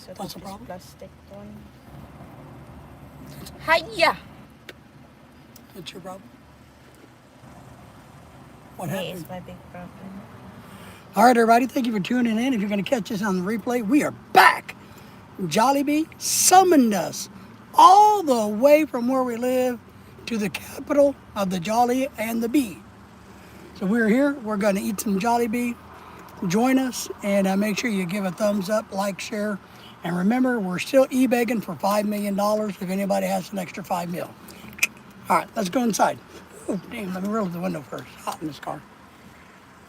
So What's the this problem? plastic one. Hiya! That's your problem? What Me happened? is my big problem. All right, everybody, thank you for tuning in. If you're going to catch us on the replay, we are back. Jollibee summoned us all the way from where we live to the capital of the Jolly and the Bee. So we're here. We're going to eat some Jollibee. Join us and make sure you give a thumbs up, like, share. And remember, we're still e-begging for $5 million if anybody has an extra $5 million. All right, let's go inside. Oh, damn, let me roll up the window first. Hot in this car.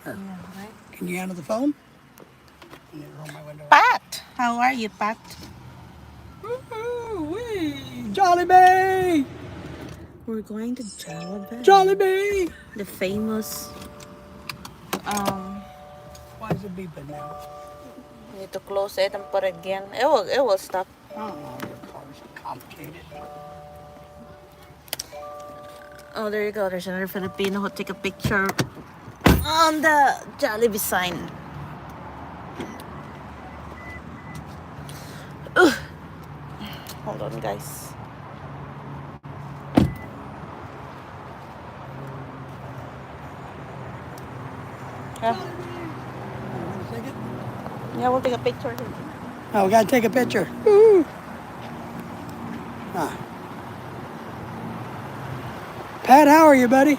Here. Yeah, right? Can you handle the phone? I need to roll my window up. Pat! How are you, Pat? Woo-wee! Jollibee! We're going to Jollibee. Jollibee! The famous, Why is it beeping now? you need to close it and put it again. It will stop. Oh, your car's complicated. Oh, there you go. There's another Filipino who took a picture on the Jollibee sign. Ugh. Hold on, guys. Yeah, yeah, we'll take a picture. Oh, we gotta take a picture. Woo. Ah. Pat, how are you, buddy?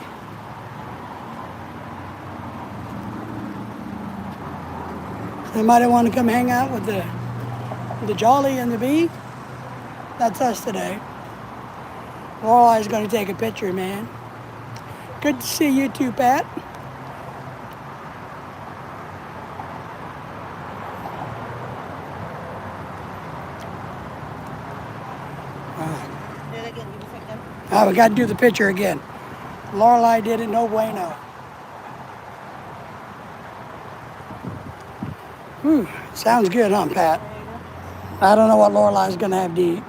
Anybody want to come hang out with the Jolly and the Bee? That's us today. Lorelei's going to take a picture, man. Good to see you too, Pat. Oh, we got to do the picture again. Lorelei did it, no bueno. Whew, sounds good, huh, Pat? I don't know what Lorelei's going to have to eat.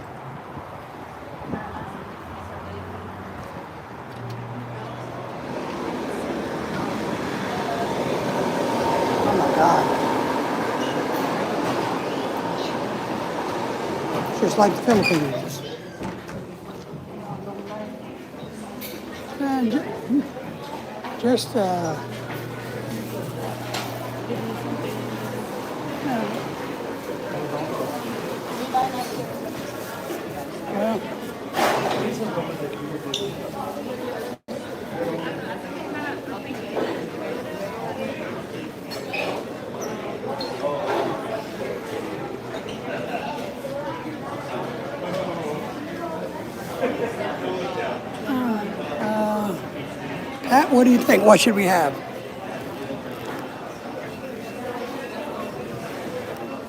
Oh, my God. Just like the Philippines. And just, well, Pat, what do you think? What should we have?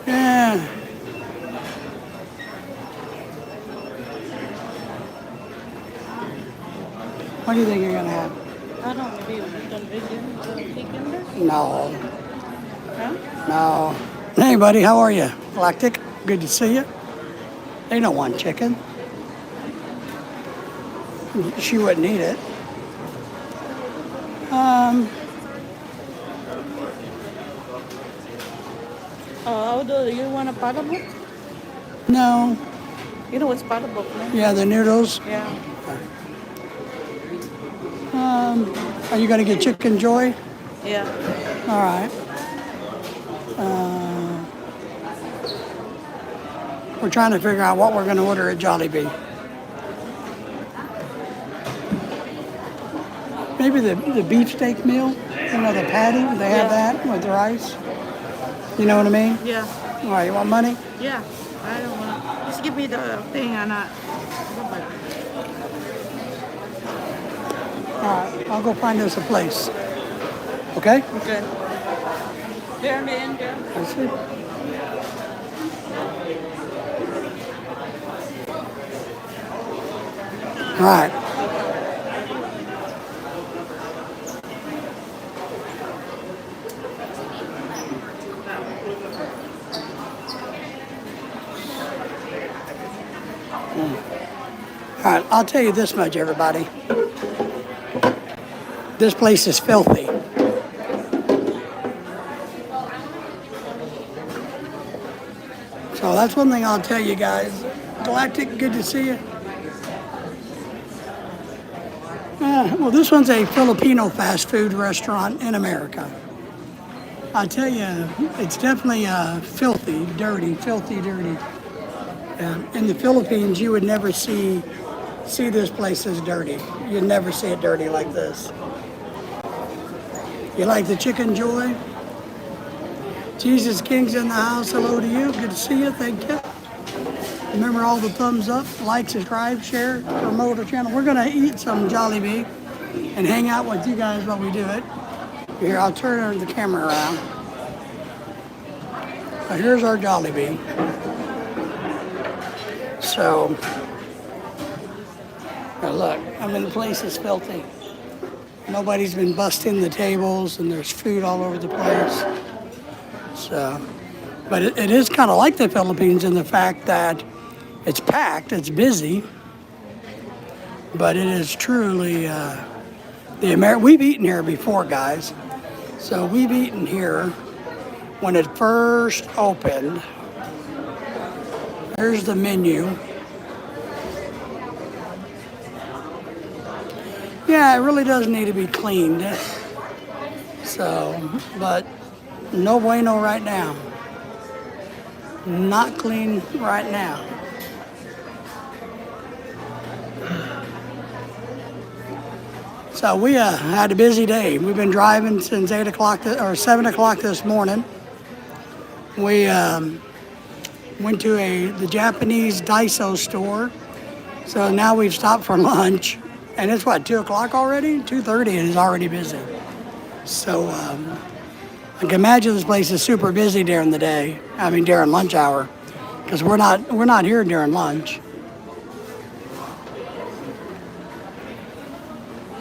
Yeah. What do you think you're going to have? I don't know, maybe chicken. No. Huh? No. Hey, buddy, how are you? Galactic, good to see you. They don't want chicken. She wouldn't eat it. Oh, do you want a paddle? No. You know what's paddle, no? Yeah, the noodles. Yeah. Are you going to get chicken joy? Yeah. All right. We're trying to figure out what we're going to order at Jollibee. Maybe the beefsteak meal, you know, the patty, they have that with the rice. You know what I mean? Yeah. All right, you want money? Yeah. I don't want to. Just give me the thing and All right, I'll go find us a place. Okay? okay. There, man. Yeah. That's it. All right. All right, I'll tell you this much, everybody. This place is filthy. So So that's one thing I'll tell you guys. Galactic, good to see you. Well, this one's a Filipino fast food restaurant in America. I tell you, it's definitely filthy, dirty. In the Philippines, you would never see this place as dirty. You'd never see it dirty like this. You like the chicken joy? Jesus King's in the house. Hello to you. Good to see you. Thank you. Remember all the thumbs up, like, subscribe, share, promote our channel. We're going to eat some Jollibee and hang out with you guys while we do it. Here, I'll turn the camera around. But here's our Jollibee. So, now look, I mean, the place is filthy. Nobody's been busting the tables, and there's food all over the place. So, but it is kind of like the Philippines in the fact that it's packed, it's busy, but it is truly we've eaten here before, guys. So we've eaten here when it first opened. Here's the menu. Yeah, it really does need to be cleaned. So, but no bueno right now. Not clean right now. So we had a busy day. We've been driving since 8 o'clock or 7 o'clock this morning. We went to the Japanese Daiso store. So now we've stopped for lunch. And it's what, 2 o'clock already? 2:30 and it's already busy. So I can imagine this place is super busy during the day. I mean during lunch hour. Because we're not here during lunch.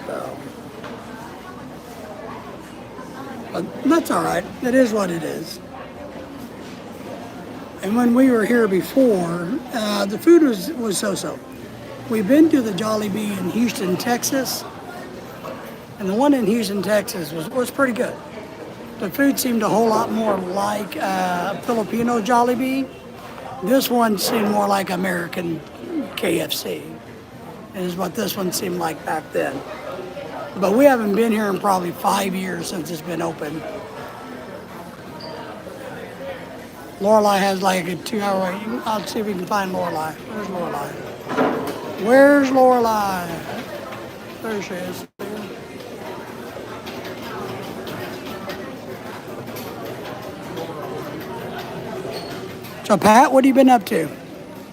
So, but that's all right. It is what it is. And when we were here before, the food was so-so. We've been to the Jollibee in Houston, Texas, and the one in Houston, Texas was pretty good. The food seemed a whole lot more like Filipino Jollibee. This one seemed more like American KFC, is what this one seemed like back then. But we haven't been here in probably 5 years since it's been open. Lorelei has like a 2-hour wait. I'll see if we can find Lorelei. Where's Lorelei? Where's Lorelei? There she is. So Pat, what have you been up to?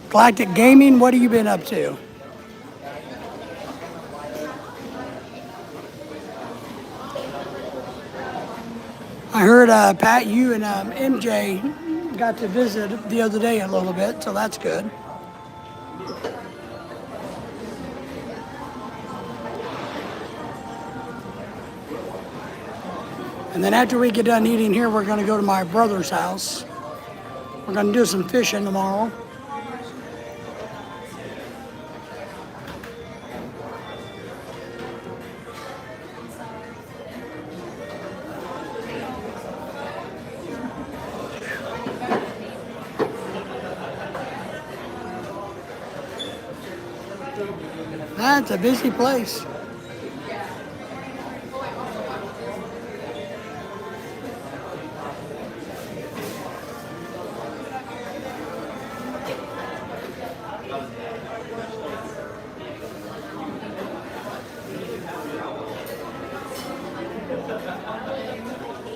Galactic Gaming, what have you been up to? I heard Pat, you and MJ got to visit the other day a little bit, so that's good. And then after we get done eating here, we're going to go to my brother's house. We're going to do some fishing tomorrow. That's a busy place.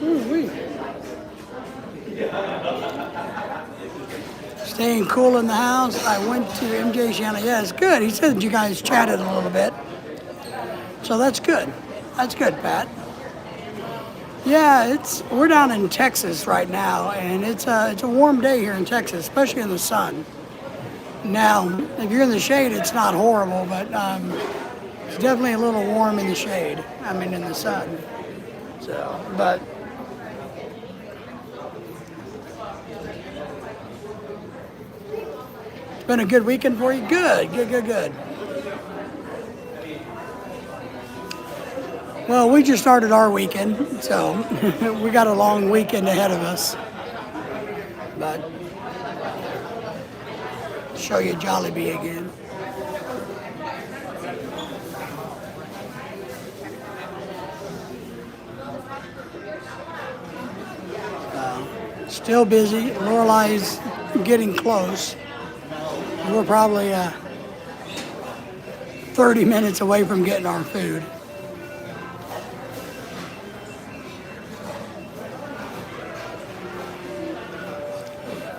Ooh-wee. Staying cool in the house. I went to MJ's channel. Yeah, it's good. He said you guys chatted a little bit. So that's good. That's good, Pat. Yeah, we're down in Texas right now, and it's a warm day here in Texas, especially in the sun. Now, if you're in the shade, it's not horrible, but it's definitely a little warm in the shade. I mean, in the sun. So, but it's been a good weekend for you. Good. Well, we just started our weekend, so we got a long weekend ahead of us. But show you Jollibee again. Still busy. Lorelai's getting close. We're probably 30 minutes away from getting our food.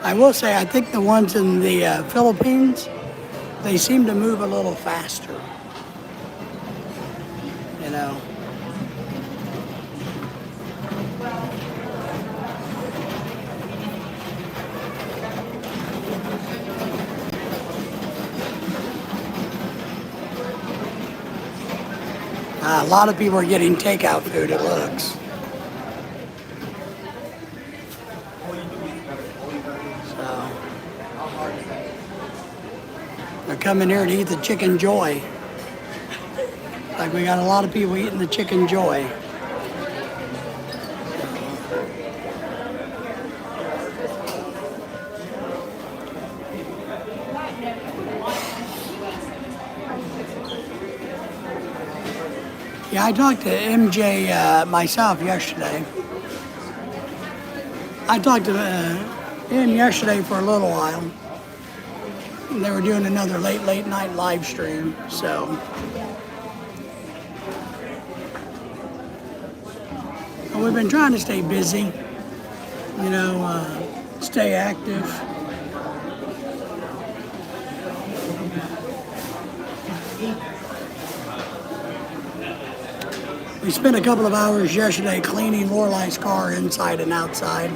I will say, I think the ones in the Philippines, they seem to move a little faster. You know. A lot of people are getting takeout food, it looks. So, they're coming here to eat the chicken joy. Like we got a lot of people eating the chicken joy. Yeah, I talked to MJ myself yesterday. I talked to him yesterday for a little while. They were doing another late night live stream, so. And we've been trying to stay busy, you know, stay active. We spent a couple of hours yesterday cleaning Lorelai's car inside and outside.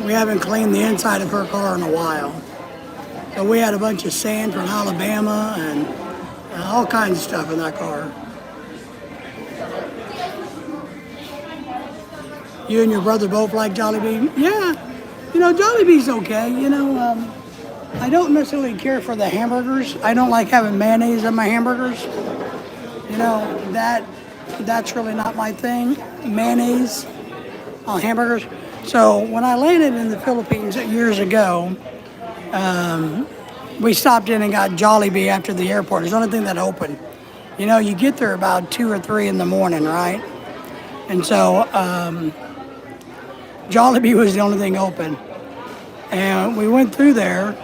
We haven't cleaned the inside of her car in a while. So we had a bunch of sand from Alabama and all kinds of stuff in that car. You and your brother both like Jollibee? Yeah, you know, Jollibee's okay. You know, I don't necessarily care for the hamburgers. I don't like having mayonnaise on my hamburgers. You know, that's really not my thing, mayonnaise on hamburgers. So when I landed in the Philippines years ago, we stopped in and got Jollibee after the airport. It's the only thing that opened. You know, you get there about 2 or 3 in the morning, right? And so Jollibee was the only thing open. And we went through there,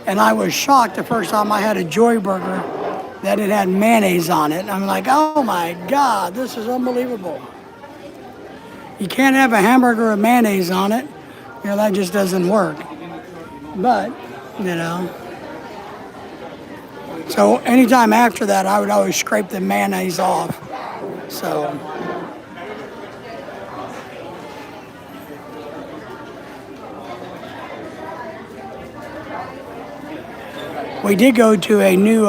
and I was shocked the first time I had a Joy Burger that it had mayonnaise on it. I'm like, oh my God, this is unbelievable. You can't have a hamburger with mayonnaise on it. You know, that just doesn't work. But, you know. So anytime after that, I would always scrape the mayonnaise off. So. We did go to a new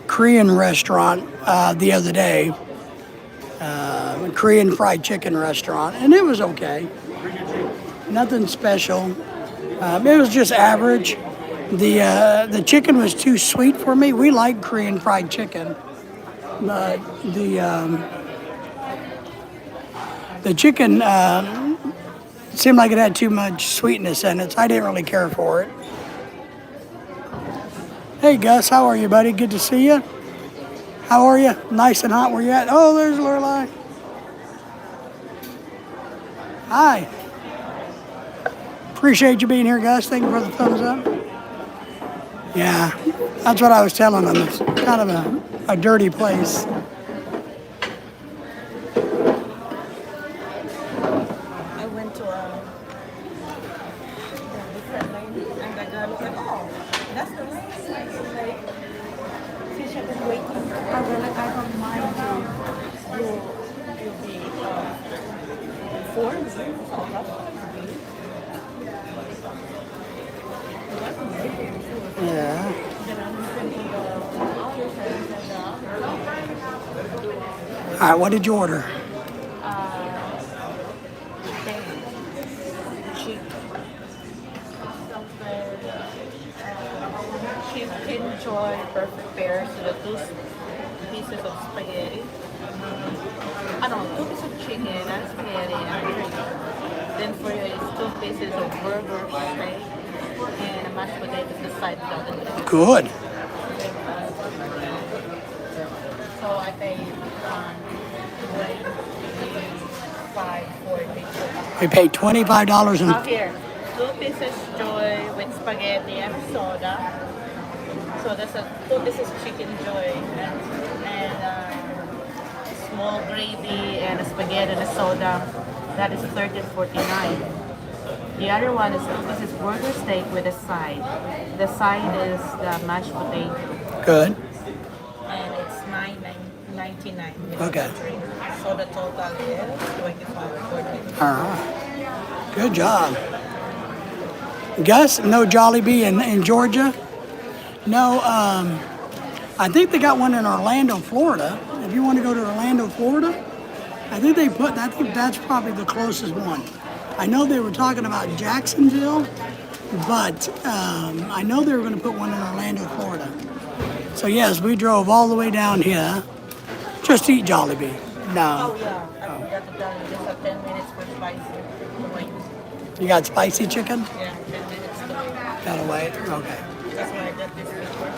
Korean restaurant the other day, a Korean fried chicken restaurant, and it was okay. Nothing special. It was just average. The chicken was too sweet for me. We like Korean fried chicken, but the chicken seemed like it had too much sweetness in it, so I didn't really care for it. Hey Gus, how are you, buddy? Good to see you. How are you? Nice and hot where you at? Oh, there's Lorelai. Hi. Appreciate you being here, Gus. Thank you for the thumbs up. Yeah, that's what I was telling them. It's kind of a dirty place. I went to a different lane and the girl was like, oh, that's the lane. Like, fish have been waiting for her. We're like, I don't mind to you'll be informed. So Yeah. All right, what did you order? Chicken joy perfect pairs to the 2 pieces of spaghetti. I don't know, 2 pieces of chicken and spaghetti and drink. Then for you it's 2 pieces of burger steak And a mashed potato is the side without the drink. Good. So I paid 25.40. We paid $25 and Here, 2 pieces joy with spaghetti and soda. So that's a 2 pieces chicken joy and small gravy and a spaghetti and a soda. That is 13.49. The other one is 2 pieces burger steak with a side. The side is the mashed potato, good. and it's 9.99 with Okay. the drink. So the total is 25.49. All right. Good job. Gus, no Jollibee in Georgia? No, I think they got one in Orlando, Florida. If you want to go to Orlando, Florida, I think that's probably the closest one. I know they were talking about Jacksonville, but I know they were going to put one in Orlando, Florida. So yes, we drove all the way down here just to eat Jollibee. Oh No. yeah, I forgot to tell you, just a 10 minutes for spicy to wait. You got spicy chicken? Yeah, 10 minutes to wait. Gotta wait. Okay. That's why I got this before.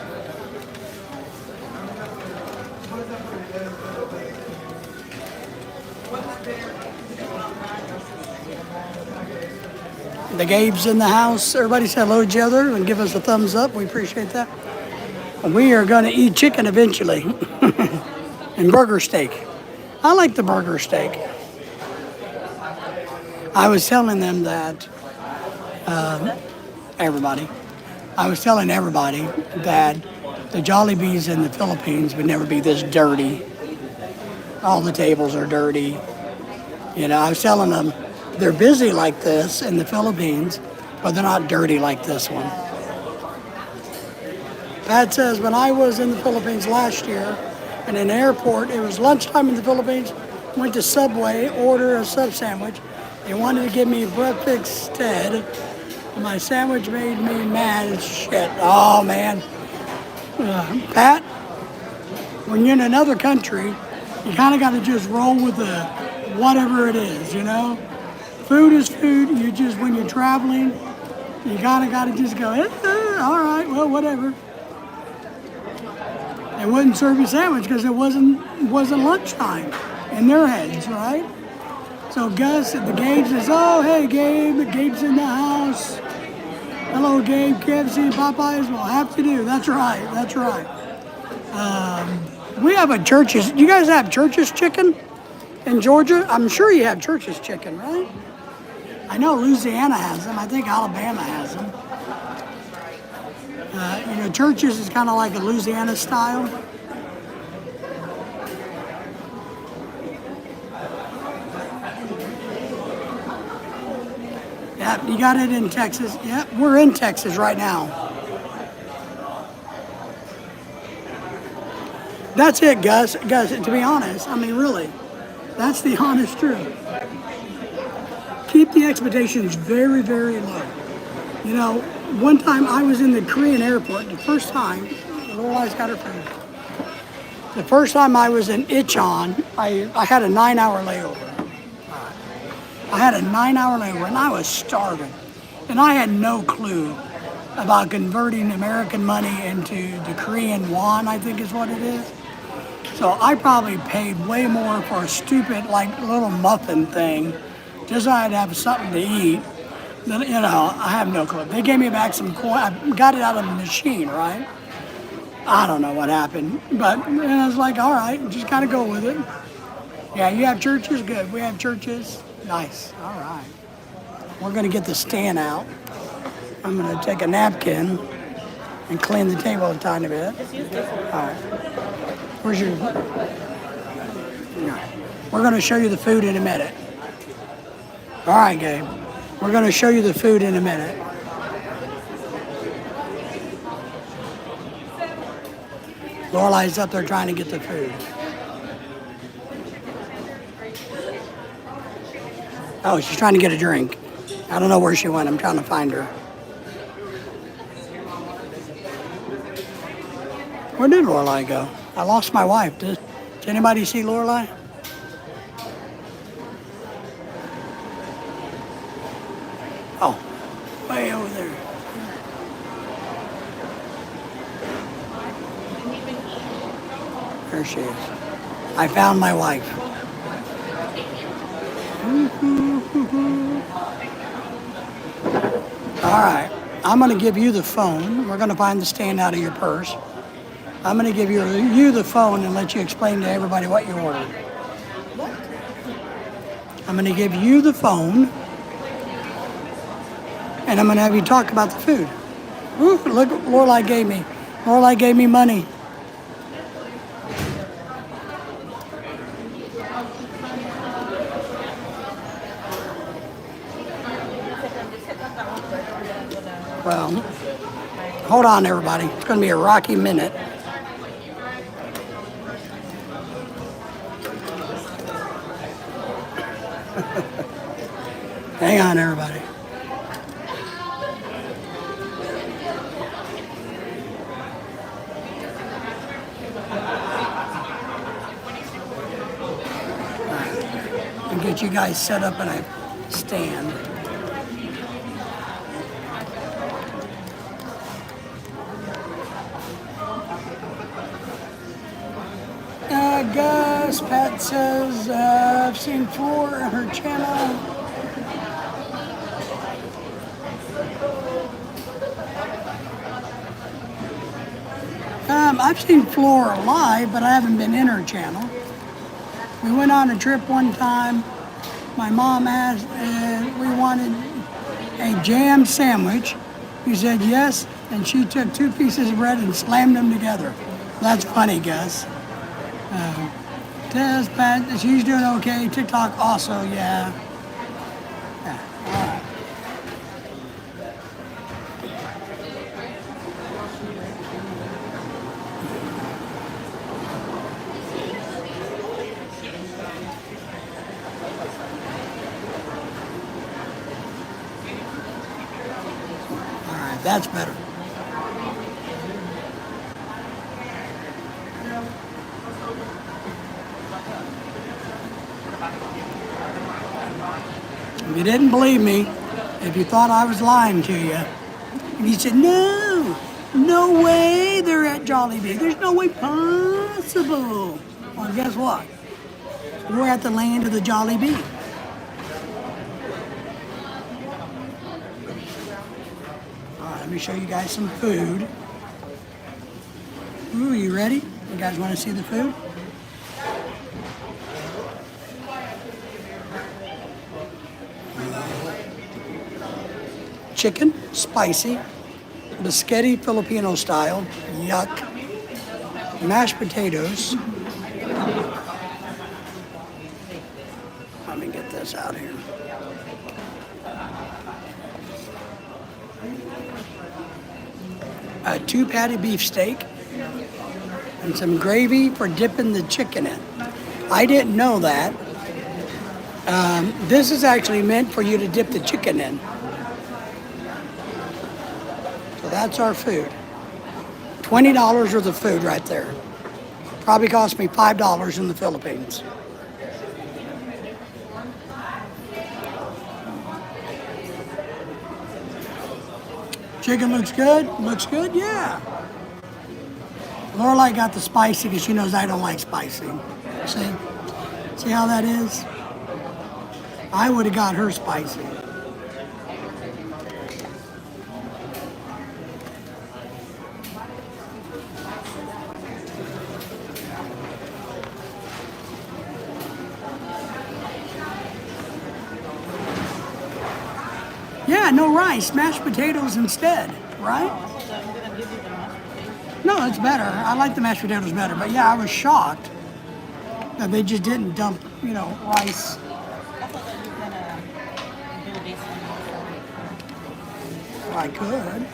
The Gabe's in the house. Everybody say hello to each other and give us a thumbs up. We appreciate that. We are going to eat chicken eventually and burger steak. I like the burger steak. I was telling them that, everybody, I was telling everybody that the Jollibees in the Philippines would never be this dirty. All the tables are dirty. You know, I was telling them they're busy like this in the Philippines, but they're not dirty like this one. Pat says, when I was in the Philippines last year, in an airport, it was lunchtime in the Philippines, went to Subway, order a sub sandwich. They wanted to give me breakfast instead. My sandwich made me mad as shit. Oh, man. Pat, when you're in another country, you kind of got to just roll with the whatever it is, you know? Food is food. You just, when you're traveling, you kind of got to just go, all right, well, whatever. They wouldn't serve you a sandwich because it wasn't lunchtime in their heads, right? So Gus at the Gabe says, oh, hey, Gabe. Gabe's in the house. Hello, Gabe. KFC and Popeyes will have to do. That's right. That's right. We have a Church's. You guys have Church's chicken in Georgia? I'm sure you have Church's chicken, right? I know Louisiana has them. I think Alabama has them. You know, Church's is kind of like a Louisiana style. Yep, you got it in Texas. Yep, we're in Texas right now. That's it, Gus. Gus, to be honest, I mean, really, that's the honest truth. Keep the expectations very, very low. You know, one time I was in the Korean airport, the first time, Lorelai's got her food. The first time I was in Incheon, I had a 9-hour layover. I had a 9-hour layover and I was starving. And I had no clue about converting American money into the Korean won, I think is what it is. So I probably paid way more for a stupid, like, little muffin thing, just so I'd have something to eat. You know, I have no clue. They gave me back some coin. I got it out of the machine, right? I don't know what happened, but and I was like, all right, just kind of go with it. Yeah, you have Churches? Good. We have Churches. Nice. All right. We're going to get the stand out. I'm going to take a napkin and clean the table a tiny bit. All right. Where's your... No. We're going to show you the food in a minute. All right, Gabe. We're going to show you the food in a minute. Lorelai's up there trying to get the food. Oh, she's trying to get a drink. I don't know where she went. I'm trying to find her. Where did Lorelai go? I lost my wife. Did anybody see Lorelai? Oh, way over there. There she is. I found my wife. All right. I'm going to give you the phone. We're going to find the stand out of your purse. I'm going to give you the phone and let you explain to everybody what you ordered. I'm going to give you the phone, and I'm going to have you talk about the food. Ooh, look what Lorelai gave me. Lorelai gave me money. Well, hold on, everybody. It's going to be a rocky minute. Hang on, everybody. And get you guys set up in a stand. Gus, Pat says, I've seen Floor on her channel. I've seen Floor live, but I haven't been in her channel. We went on a trip one time. My mom asked if we wanted a jam sandwich. We said yes, and she took 2 pieces of bread and slammed them together. That's funny, Gus. Tess, Pat, she's doing okay. TikTok also, yeah. Yeah, all right. All right, that's better. If you didn't believe me, if you thought I was lying to you, and you said, no way they're at Jollibee. There's no way possible. Well, guess what? We're at the land of the Jollibee. All right, let me show you guys some food. Ooh, you ready? You guys want to see the food? Chicken, spicy, biscotti Filipino style, yuck, mashed potatoes. Let me get this out here. A 2-patty beefsteak and some gravy for dipping the chicken in. I didn't know that. This is actually meant for you to dip the chicken in. That's our food. $20 worth of food right there. Probably cost me $5 in the Philippines. Chicken looks good? Looks good? Yeah. Lorelai got the spicy because she knows I don't like spicy. See? See how that is? I would have got her spicy. Yeah, no rice, mashed potatoes instead, right? No, it's better. I like the mashed potatoes better, but yeah, I was shocked that they just didn't dump, rice. I could.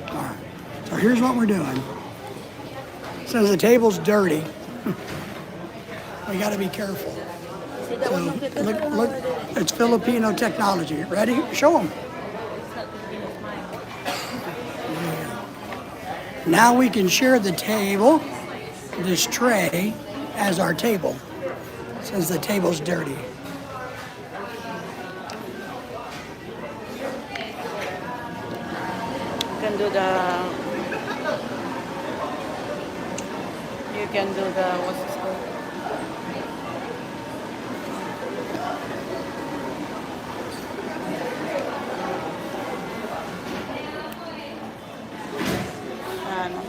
All right, so here's what we're doing. It says the table's dirty. We got to be careful. So, look, it's Filipino technology. Ready? Show them. Now we can share the table, this tray, as our table. It says the table's dirty. can do the what's this called? Ano?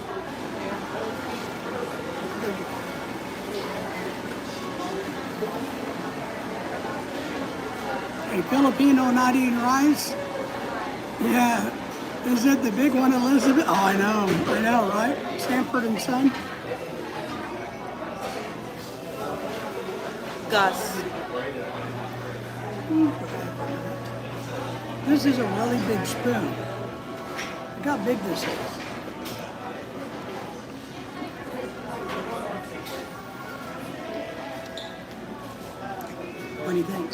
A Filipino not eating rice? Yeah. Is it the big one, Elizabeth? Oh, I know, right? Sanford and Son? Gus. This is a really big spoon. Look how big this is. What do you think?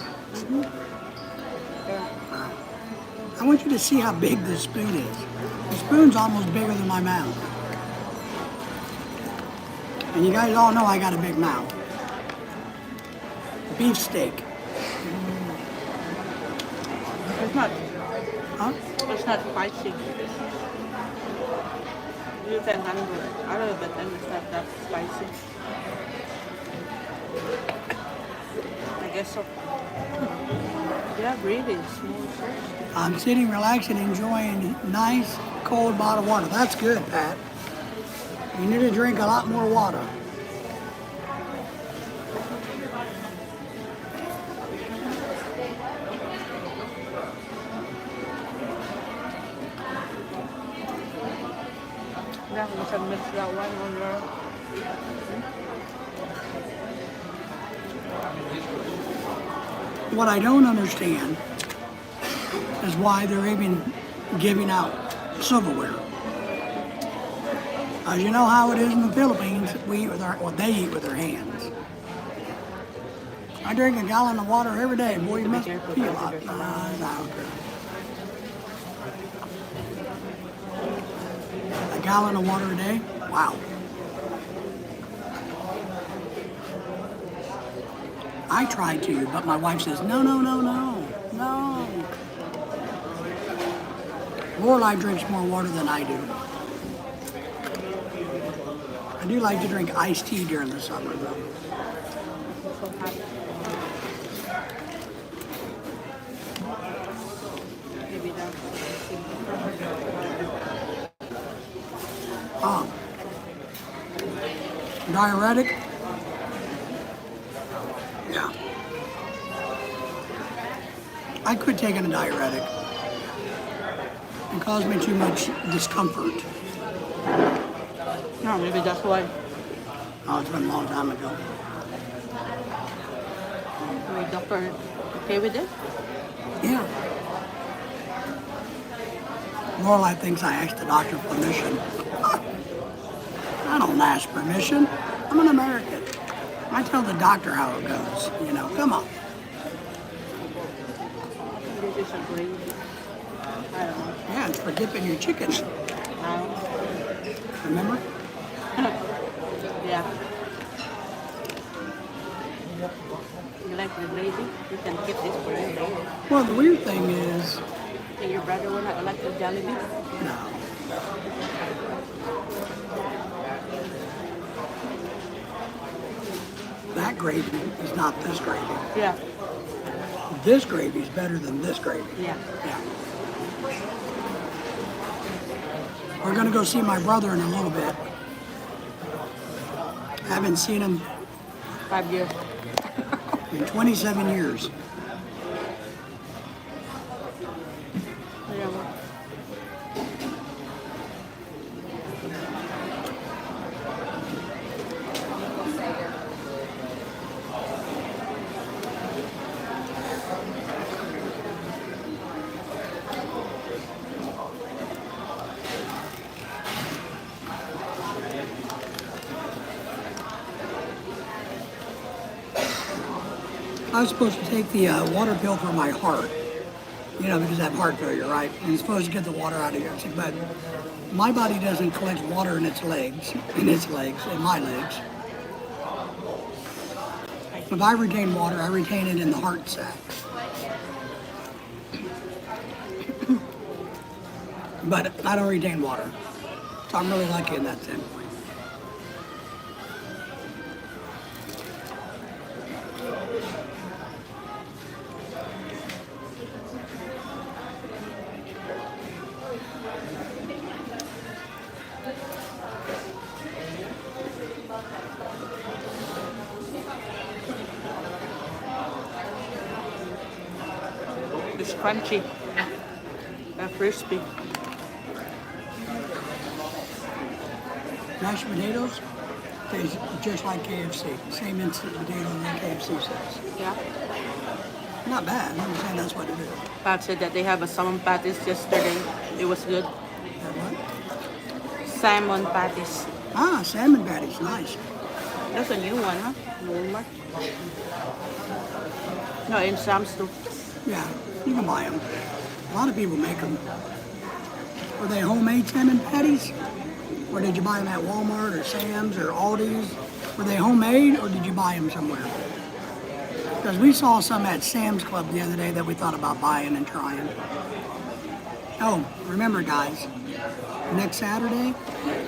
I want you to see how big this spoon is. The spoon's almost bigger than my mouth. And you guys all know I got a big mouth. Beef steak. It's not. Huh? It's not spicy. You can handle it. I don't know, but then it's not that spicy. I guess so. Yeah, really smooth. I'm sitting, relaxing, enjoying nice, cold bottled water. That's good, Pat. You need to drink a lot more water. Yeah, you can mix that one on your. What I don't understand is why they're even giving out silverware. As you know how it is in the Philippines, we eat with they eat with their hands. I drink a gallon of water every day. Boy, you must feel hot. I don't care. A gallon of water a day? Wow. I try to, but my wife says, no. Lorelai drinks more water than I do. I do like to drink iced tea during the summer, though. Maybe that. Diuretic? Yeah. I quit taking a diuretic. It caused me too much discomfort. No, maybe that's why. Oh, it's been a long time ago. Your doctor okay with it? Yeah. Lorelai thinks I asked the doctor for permission. I don't ask permission. I'm an American. I tell the doctor how it goes. Come on. This is a gravy. I don't know. Yeah, it's for dipping your chicken. Remember? Yeah. You like the gravy? You can keep this for you later. Well, the weird thing is, Think your brother will not like the Jollibee? no. That gravy is not this gravy. Yeah. This gravy is better than this gravy. Yeah. Yeah. We're gonna go see my brother in a little bit. Haven't seen him 5 years. in 27 years. Yeah. Well, I was supposed to take the water pill for my heart, because I have heart failure, right? And it's supposed to get the water out of here. But my body doesn't collect water in my legs. If I retain water, I retain it in the heart sac. but I don't retain water. So I'm really lucky in that standpoint. It's crunchy and crispy. Mashed potatoes taste just like KFC. Same instant potato that KFC says. Yeah. Not bad. I'm saying that's what it is. Pat said that they have a salmon patties yesterday. It was good. That what? Salmon patties. Ah, salmon patties. Nice. That's a new one, huh? In Walmart. No, in Sam's too. Yeah, you can buy them. A lot of people make them. Were they homemade salmon patties? Or did you buy them at Walmart or Sam's or Aldi's? Were they homemade or did you buy them somewhere? Because we saw some at Sam's Club the other day that we thought about buying and trying. Oh, remember guys, next Saturday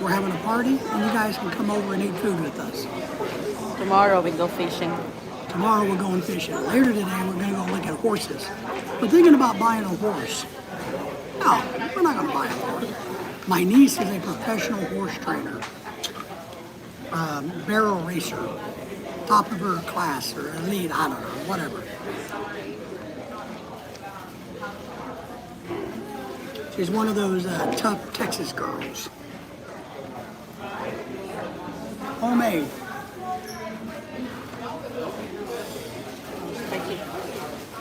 we're having a party and you guys can come over and eat food with us. Tomorrow we go fishing. Tomorrow we're going fishing. Later today we're going to go look at horses. We're thinking about buying a horse. No, we're not going to buy a horse. My niece is a professional horse trainer, barrel racer, top of her class or elite, I don't know, whatever. She's one of those tough Texas girls. Homemade. Thank you.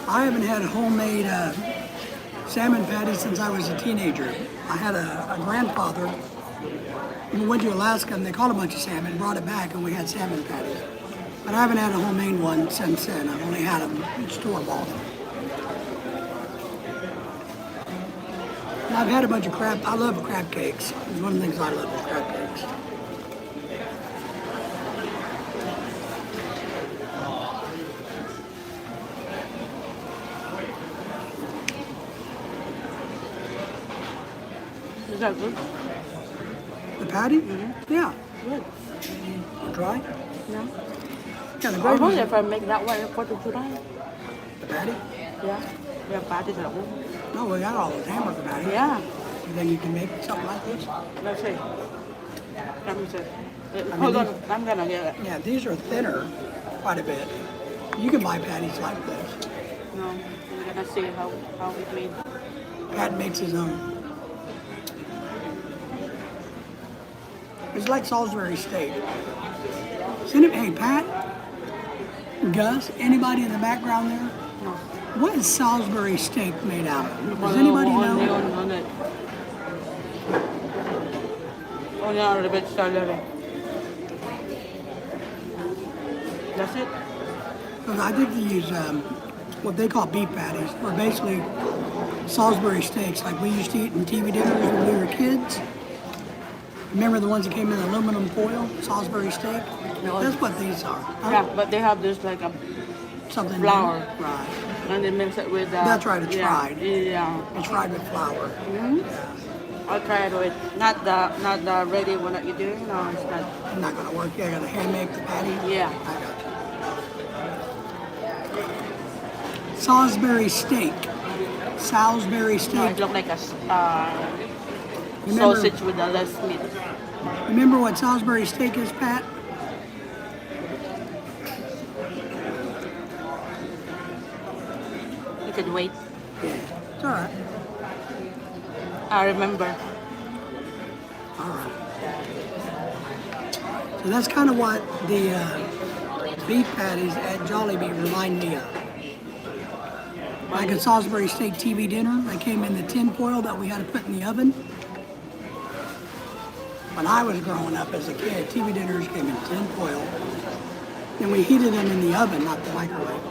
I haven't had a homemade salmon patty since I was a teenager. I had a grandfather who went to Alaska and they caught a bunch of salmon, brought it back, and we had salmon patties. But I haven't had a homemade one since then. I've only had them store-bought. And I've had a bunch of crab. I love crab cakes. It's one of the things I love is crab cakes. Is that good? The patty? Mm-hmm. Yeah. Good. You try? No. Yeah, the I gravy. wonder if I make that one for the July. The patty? Yeah. We have patties at home. No, we got all those hamburger patties. Yeah. You think you can make something like this? Let's see. Let me see. Hold on. I'm gonna get it. Yeah, these are thinner quite a bit. You can buy patties like this. No. We're gonna see how it made. Pat makes his own. It's like Salisbury steak. Isn't it? Hey, Pat, Gus, anybody in the background there? No. What is Salisbury steak made out of? Does anybody Only know? on it. Only on the bit celery. That's it? Because I think they use what they call beef patties, or basically Salisbury steaks like we used to eat in TV dinners when we were kids. Remember the ones that came in aluminum foil, Salisbury steak? No. That's what these are. Huh? Yeah, but they have this like a Something flour. Right. And they mix it with That's right, it's fried. Yeah. It's fried with flour. Mm-hmm. I'll try it with not the ready one that you do. No, it's not. I'm not gonna work. You gotta hand make the patty. Yeah. I got you. Salisbury steak. Salisbury No, steak. it looked like a Remember- sausage with a less meat. Remember what Salisbury steak is, Pat? You could wait. Yeah. It's all right. I remember. All right. So that's kind of what the beef patties at Jollibee remind me of. Like a Salisbury steak TV dinner that came in the tin foil that we had to put in the oven. When I was growing up as a kid, TV dinners came in tin foil. And we heated them in the oven, not the microwave.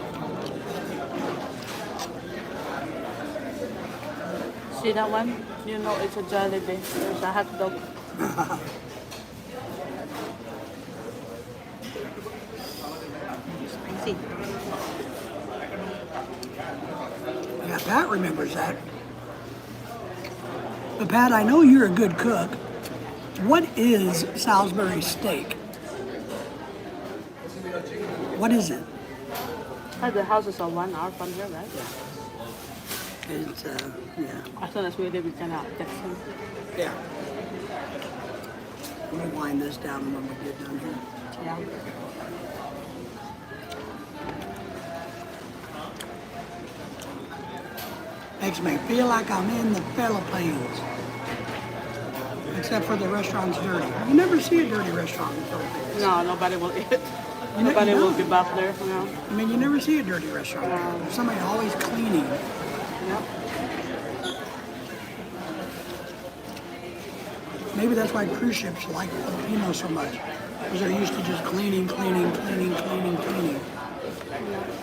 See that one? You know it's a Jollibee. There's a hot dog. Spicy. Yeah, Pat remembers that. But Pat, I know you're a good cook. What is Salisbury steak? What is it? The house is 1 hour from here, right? It's, yeah. As soon as we leave, we can get some. Yeah. Let me wind this down when we get done here. Yeah. Makes me feel like I'm in the Philippines. Except for the restaurant's dirty. You never see a dirty restaurant in the Philippines. No, nobody will eat it. You know- Nobody you will know. be back there. No. I mean, you never see a dirty restaurant. There's somebody always cleaning. Yep. Maybe that's why cruise ships like Filipinos so much. Because they're used to just cleaning.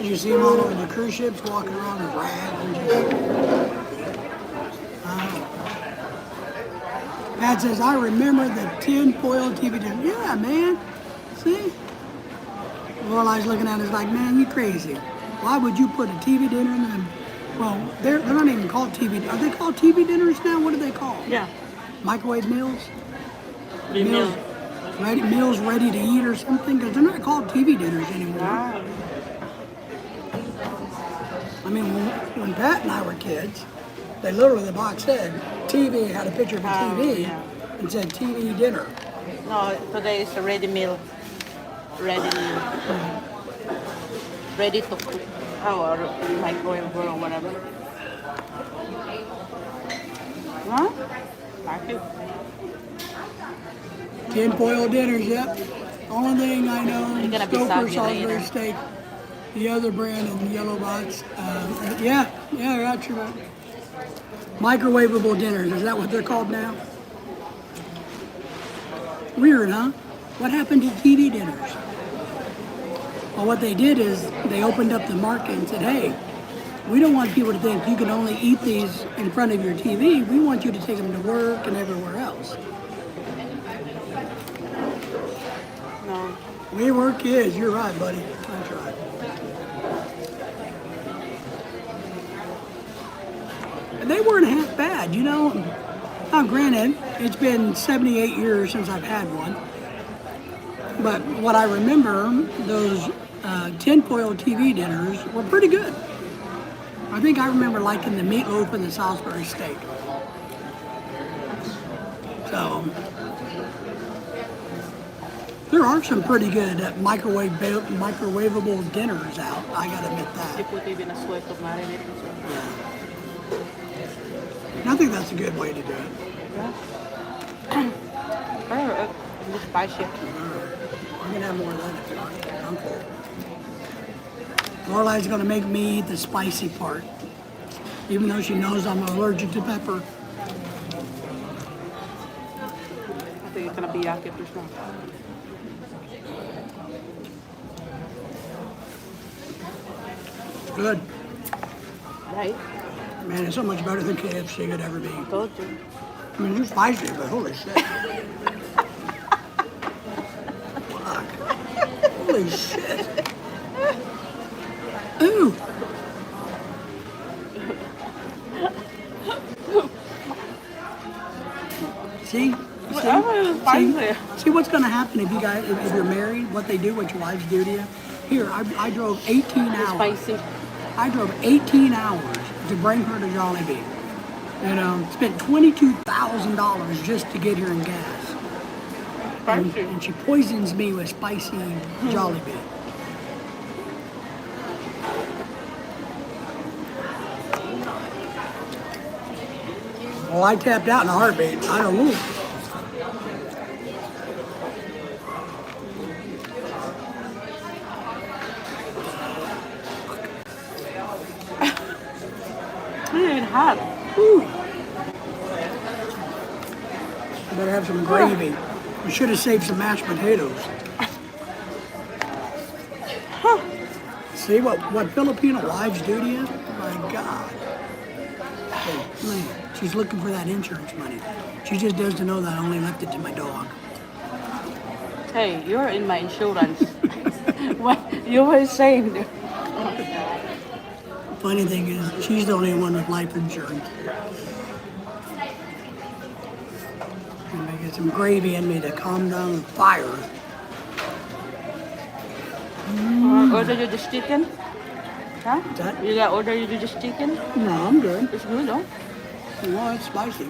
You see them all over the cruise ships walking around with rags and just... Pat says, I remember the tin-foil TV dinner. Yeah, man. See? Lorelai's looking at us like, man, you crazy. Why would you put a TV dinner in them? Well, they're not even called TV. Are they called TV dinners now? What are they called? Yeah. Microwave meals? The meal. Meals ready to eat or something? Because they're not called TV dinners anymore. Wow. I mean, when Pat and I were kids, they literally, the box said, TV, had a picture of a TV, yeah. and said TV dinner. No, today is a ready meal. Ready meal. Ready to cook. Or microwave or whatever. Huh? Thank you. Tin-foil dinners, yep. Only thing I know, You're gonna be Stouffer soggy Salisbury later. steak, the other brand in the yellow box. Yeah, that's true. Microwavable dinners, is that what they're called now? Weird, huh? What happened to TV dinners? Well, what they did is they opened up the market and said, hey, we don't want people to think you can only eat these in front of your TV. We want you to take them to work and everywhere else. No. We were kids. You're right, buddy. That's right. And they weren't half bad, you know. Now, granted, it's been 78 years since I've had one. But what I remember, those tinfoil TV dinners were pretty good. I think I remember liking the meatloaf and the Salisbury steak. So, there are some pretty good microwavable dinners out. I gotta admit You that. put even a sweat of marinade. And I think that's a good way to do it. Yeah. It's spicy. I'm gonna have more of that if you want. I'm full. Lorelai's gonna make me eat the spicy part, even though she knows I'm allergic to pepper. I think it's gonna be yucky for sure. Good. Right? Man, it's so much better than KFC could ever be. Told you. I mean, it's spicy, but holy shit. Fuck. Holy shit. Ooh. See? See what's going to happen if you guys, if you're married, what they do, what your wives do to you? Here, I drove 18 hours. Spicy. I drove 18 hours to bring her to Jollibee. And spent $22,000 just to get here in gas. And she poisons me with spicy Jollibee. Well, I tapped out in a heartbeat. I don't know. It's hot. Ooh. Better have some gravy. You should have saved some mashed potatoes. See what Filipino wives do to you? My God. Hey, man, she's looking for that insurance money. She just doesn't know that I only left it to my dog. Hey, you're in my insurance. What you were saying? Funny thing is, she's the only one with life insurance. Get some gravy in me to calm down the fire. Order you just chicken? Huh? That- You got order you just chicken? No, I'm good. It's good, though. Well, it's spicy.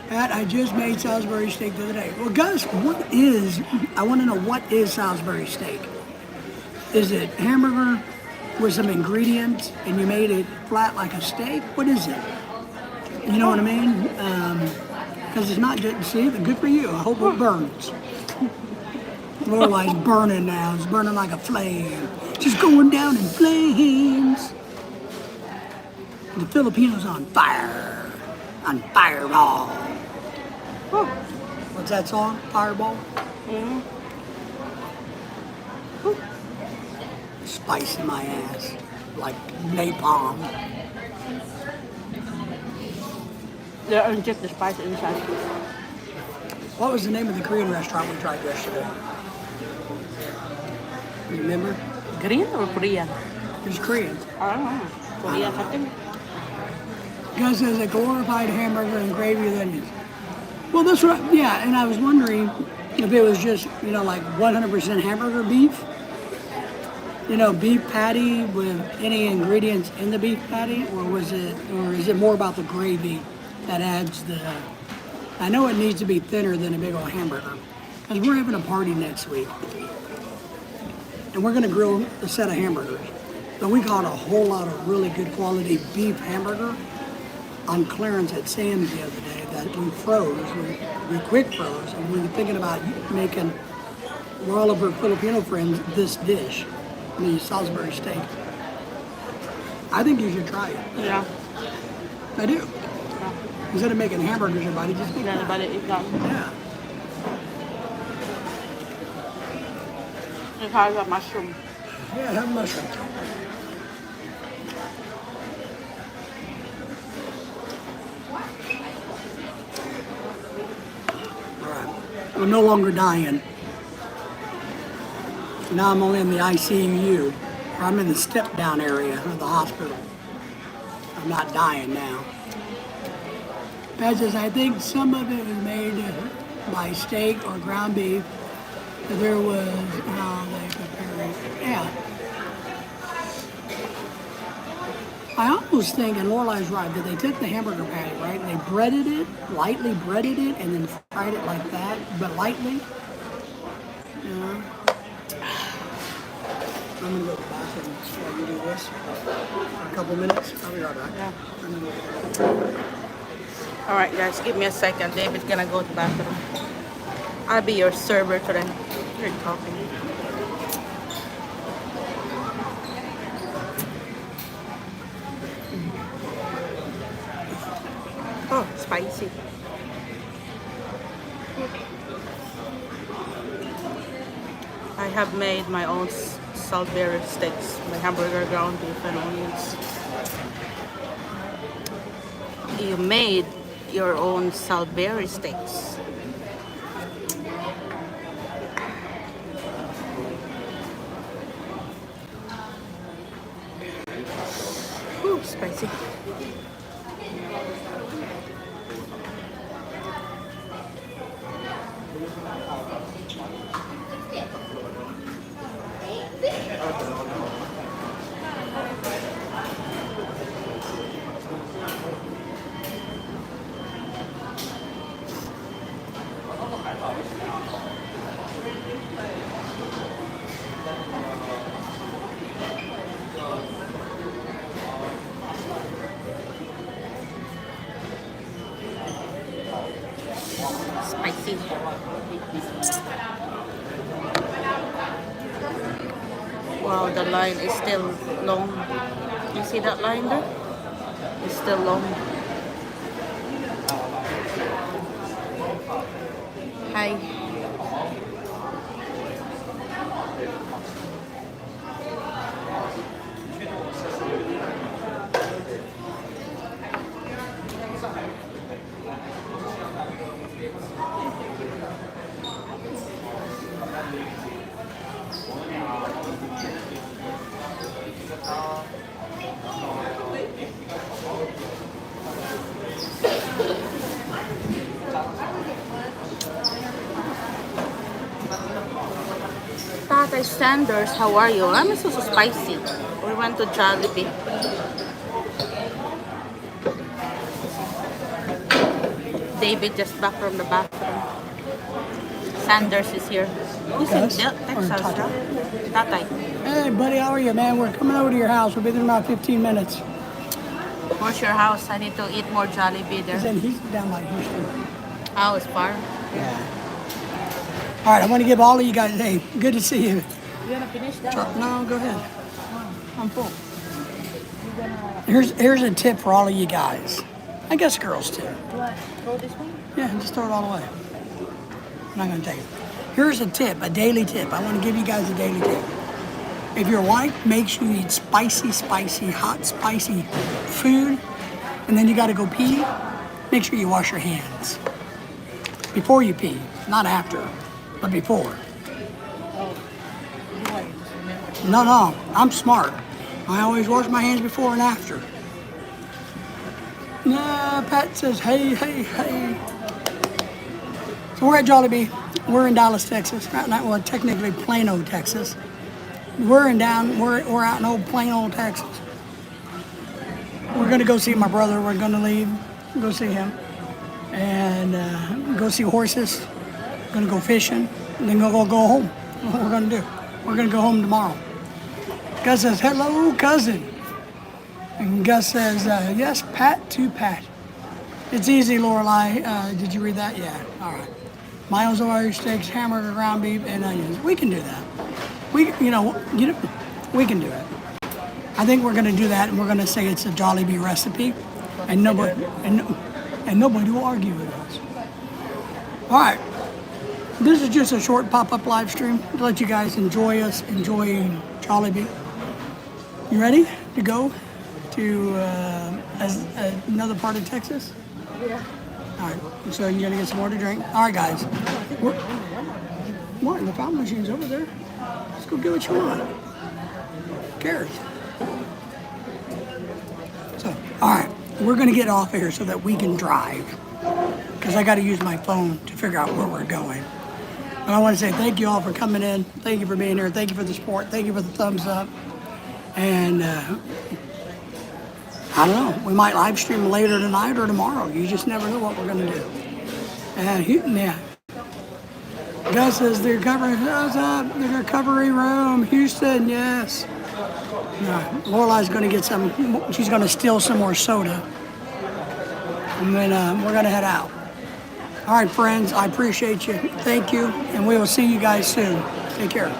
Pat, I just made Salisbury steak the other day. Well, Gus, I want to know what is Salisbury steak? Is it hamburger with some ingredients and you made it flat like a steak? What is it? You know what I mean? Because it's not just, see, good for you. I hope it burns. Lorelai's burning now. It's burning like a flame. She's going down in flames. The Filipinos on fire. On fireball. What's that song? Fireball? Mm-hmm. Spice in my ass. Like napalm. Yeah, inject the spice inside. What was the name of the Korean restaurant we tried yesterday? You remember? Green or Korean? It was Korean. I don't know. Korean, I think. Gus says a glorified hamburger and gravy with onions. Well, that's what and I was wondering if it was just, like 100% hamburger beef. Beef patty with any ingredients in the beef patty, or is it more about the gravy that adds I know it needs to be thinner than a big old hamburger, because we're having a party next week, and we're gonna grill a set of hamburgers. But we got a whole lot of really good quality beef hamburger on clearance at Sam's the other day that we froze, we quick froze, and we were thinking about making for all of our Filipino friends this dish. The Salisbury steak. I think you should try it. Yeah. I do. Instead of making hamburgers, everybody just make Everybody eat that. Yeah. It has a mushroom. Yeah, have mushrooms. All right. I'm no longer dying. Now I'm only in the ICU, or I'm in the step-down area of the hospital. I'm not dying now. Pat says, I think some of it was made by steak or ground beef. There was how they prepare it. Yeah. I almost think, and Lorelai's right, that they took the hamburger patty, right? And they breaded it, lightly breaded it, and then fried it like that, but lightly. Yeah. I'm gonna go to the bathroom while you do this for a couple minutes. I'll be right back. Yeah. All right, guys, give me a second. David's gonna go to the bathroom. I'll be your server today. You're talking. Oh, spicy. I have made my own Salisbury steaks, my hamburger, ground beef, and onions. You made your own Salisbury steaks. Ooh, spicy. Spicy. Wow, the line is still long. You see that line there? It's still long. Hi. Tatay Sanders, how are you? I'm so spicy. We went to Jollibee. David just back from the bathroom. Sanders is here. He's in Gus? Texas, Or Tatay? right? Tatay. Hey, buddy, how are you, man? We're coming over to your house. We'll be there in about 15 minutes. Where's your house? I need to eat more Jollibee there. He's down by Houston. Oh, it's far. Yeah. All right, I want to give all of you guys, hey, good to see you. You gonna finish that? No, go ahead. I'm full. Here's a tip for all of you guys. I guess girls too. What? Go this way? Yeah, just throw it all away. I'm not going to take it. Here's a tip, a daily tip. I want to give you guys a daily tip. If your wife makes you eat spicy, hot, spicy food, and then you got to go pee, make sure you wash your hands. Before you pee, not after, but before. No, I'm smart. I always wash my hands before and after. Nah, Pat says, hey. So we're at Jollibee. We're in Dallas, Texas. Well, technically Plano, Texas. We're out in old Plano, Texas. We're gonna go see my brother. We're gonna leave, go see him, and go see horses. Gonna go fishing, and then go home. What we're gonna do? We're gonna go home tomorrow. Gus says, hello, cousin. And Gus says, yes, Pat to Pat. It's easy, Lorelei. Did you read that? Yeah. All right. Miles of Irish steaks, hamburger, ground beef, and onions. We can do that. We can do it. I think we're going to do that, and we're going to say it's a Jollibee recipe, and nobody will argue with us. All right. This is just a short pop-up live stream to let you guys enjoy Jollibee. You ready to go to another part of Texas? Yeah. All right, so you're gonna get some more to drink. All right, guys. What? The fountain machine's over there. Let's go get what you want. Who cares? So, all right, we're gonna get off of here so that we can drive, because I got to use my phone to figure out where we're going. But I want to say thank you all for coming in. Thank you for being here. Thank you for the support. Thank you for the thumbs up. And I don't know. We might live stream later tonight or tomorrow. You just never know what we're going to do. And Gus says the recovery room. Houston, yes. Lorelei's going to get some. She's going to steal some more soda. And then we're going to head out. All right, friends. I appreciate you. Thank you. And we will see you guys soon. Take care.